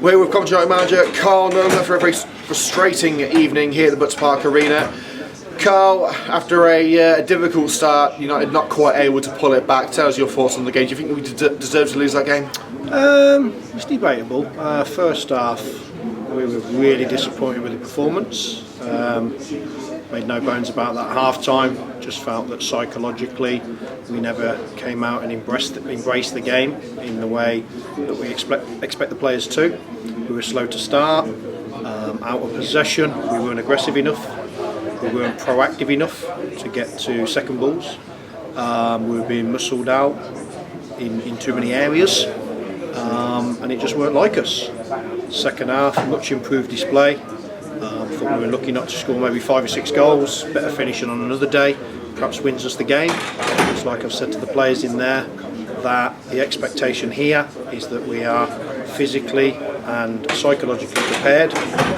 We're with Coventry manager Carl Nolan after a very frustrating evening here at the Butts Park Arena. Carl, after a difficult start, United not quite able to pull it back. Tell us your thoughts on the game. Do you think we deserve to lose that game? It's debatable. First half, we were really disappointed with the performance. Made no bones about that. Half time, just felt that psychologically we never came out and embraced the game in the way that we expect the players to. We were slow to start, out of possession, we weren't aggressive enough, we weren't proactive enough to get to second balls. We were being muscled out in too many areas, and it just weren't like us. Second half, much improved display. Thought we were lucky not to score maybe 5 or 6 goals, better finishing on another day, perhaps wins us the game. It's like I've said to the players in there, that the expectation here is that we are physically and psychologically prepared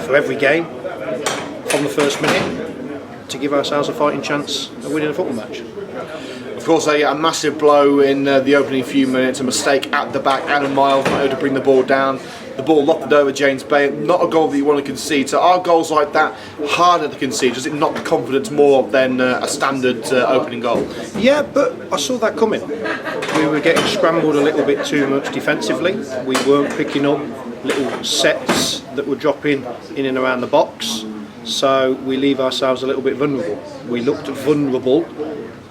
for every game from the first minute to give ourselves a fighting chance of winning a football match. Of course, a massive blow in the opening few minutes, a mistake at the back, Adam Miles not able to bring the ball down. The ball lofted over James Bay, not a goal that you want to concede. So are goals like that harder to concede? Does it knock the confidence more than a standard opening goal? Yeah, but I saw that coming. We were getting scrambled a little bit too much defensively. We weren't picking up little sets that were dropping in and around the box. So we leave ourselves a little bit vulnerable. We looked vulnerable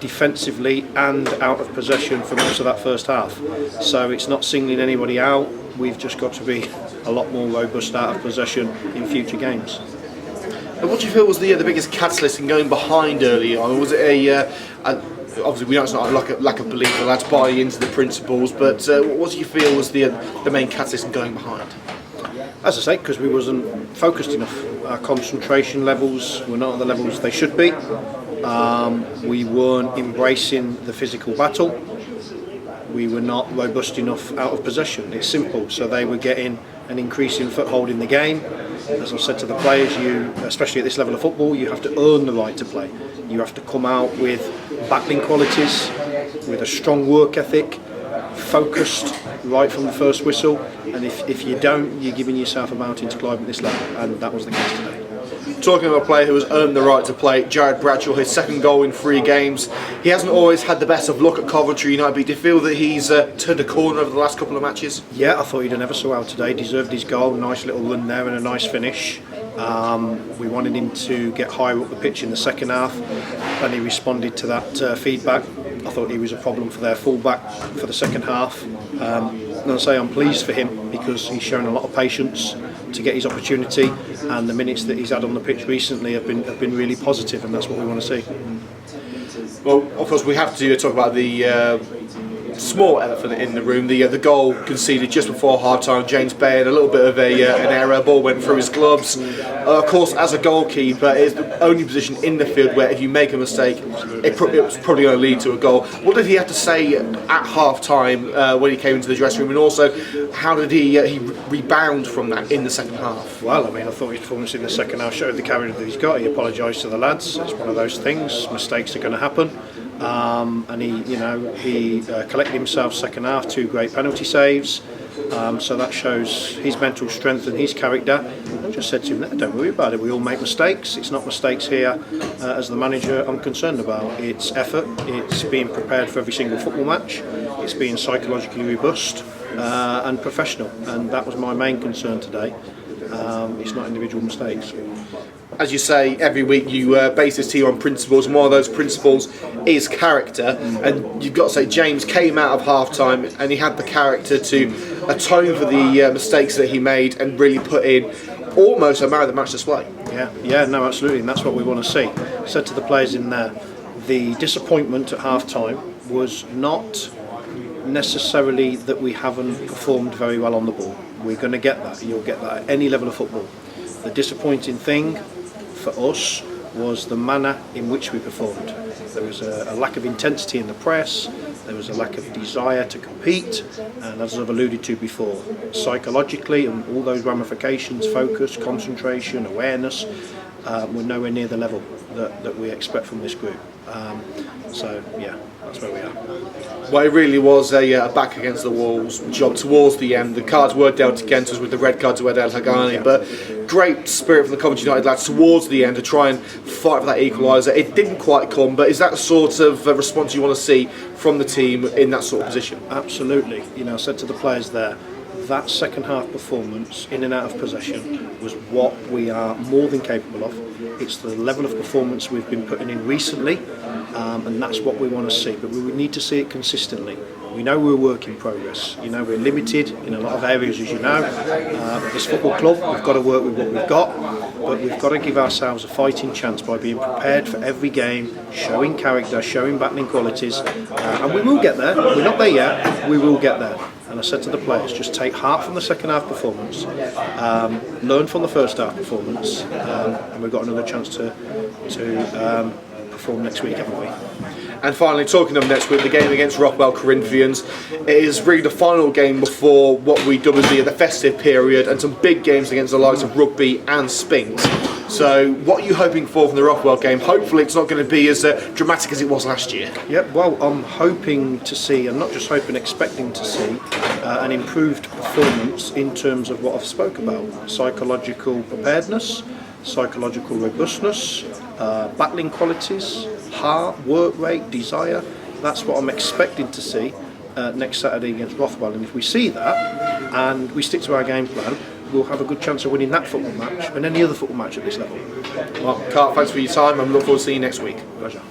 defensively and out of possession for most of that first half. So it's not singling anybody out. We've just got to be a lot more robust out of possession in future games. And what do you feel was the biggest catalyst in going behind early on? Was it obviously we know it's not a lack of belief, the lads buy into the principles, but what do you feel was the main catalyst in going behind? As I say, because we wasn't focused enough. Our concentration levels were not at the levels they should be. We weren't embracing the physical battle. We were not robust enough out of possession. It's simple. So they were getting an increasing foothold in the game. As I've said to the players, especially at this level of football, you have to earn the right to play. You have to come out with battling qualities, with a strong work ethic, focused right from the first whistle. And if you don't, you're giving yourself a mountain to climb at this level. And that was the case today. Talking about a player who has earned the right to play, Jared Bradshaw, his second goal in 3 games. He hasn't always had the best of luck at Coventry United, but do you feel that he's turned a corner over the last couple of matches? Yeah, I thought he'd done ever so well today. Deserved his goal, nice little run there and a nice finish. We wanted him to get higher up the pitch in the second half, and he responded to that feedback. I thought he was a problem for their fullback for the second half. And I say I'm pleased for him because he's shown a lot of patience to get his opportunity, and the minutes that he's had on the pitch recently have been really positive, and that's what we want to see. Well, of course, we have to talk about the small elephant in the room, the goal conceded just before half-time. James Bay had a little bit of an error, ball went through his gloves. Of course, as a goalkeeper, it's the only position in the field where if you make a mistake, it was probably going to lead to a goal. What did he have to say at half-time when he came into the dressing room, and also how did he rebound from that in the second half? Well, I mean, I thought his performance in the second half showed the character that he's got. He apologised to the lads. It's one of those things. Mistakes are going to happen. And he collected himself second half, 2 great penalty saves. So that shows his mental strength and his character. I just said to him, don't worry about it, we all make mistakes. It's not mistakes here as the manager I'm concerned about. It's effort, it's being prepared for every single football match, it's being psychologically robust and professional, and that was my main concern today. It's not individual mistakes. As you say, every week you base this team on principles, and one of those principles is character. And you've got to say, James came out of half-time and he had the character to atone for the mistakes that he made and really put in almost a man of the match display. Yeah, no, absolutely, and that's what we want to see. I said to the players in there, the disappointment at half-time was not necessarily that we haven't performed very well on the ball. We're going to get that. You'll get that at any level of football. The disappointing thing for us was the manner in which we performed. There was a lack of intensity in the press, there was a lack of desire to compete, and as I've alluded to before, psychologically and all those ramifications, focus, concentration, awareness, were nowhere near the level that we expect from this group. So yeah, that's where we are. Well, it really was a back against the walls job towards the end. The cards were dealt against us with the red card to Ed El Hagani, but great spirit from the Coventry United lads towards the end to try and fight for that equaliser. It didn't quite come, but is that the sort of response you want to see from the team in that sort of position? Absolutely. You know, I said to the players there, that second half performance in and out of possession was what we are more than capable of. It's the level of performance we've been putting in recently, and that's what we want to see, but we would need to see it consistently. We know we're a work in progress. You know, we're limited in a lot of areas, as you know. At this football club, we've got to work with what we've got, but we've got to give ourselves a fighting chance by being prepared for every game, showing character, showing battling qualities, and we will get there. We're not there yet, we will get there. And I said to the players, just take heart from the second half performance, learn from the first half performance, and we've got another chance to perform next week, haven't we? And finally, talking of next week, the game against Rockwell Corinthians, it is really the final game before what we dub as the festive period, and some big games against the likes of Rugby and Spinks. So what are you hoping for from the Rockwell game? Hopefully it's not going to be as dramatic as it was last year. Yep, well, I'm hoping to see, and not just hoping, expecting to see an improved performance in terms of what I've spoke about. Psychological preparedness, psychological robustness, battling qualities, heart, work rate, desire. That's what I'm expecting to see next Saturday against Rothwell, and if we see that and we stick to our game plan, we'll have a good chance of winning that football match and any other football match at this level. Well, Cart, thanks for your time, and I look forward to seeing you next week. Pleasure.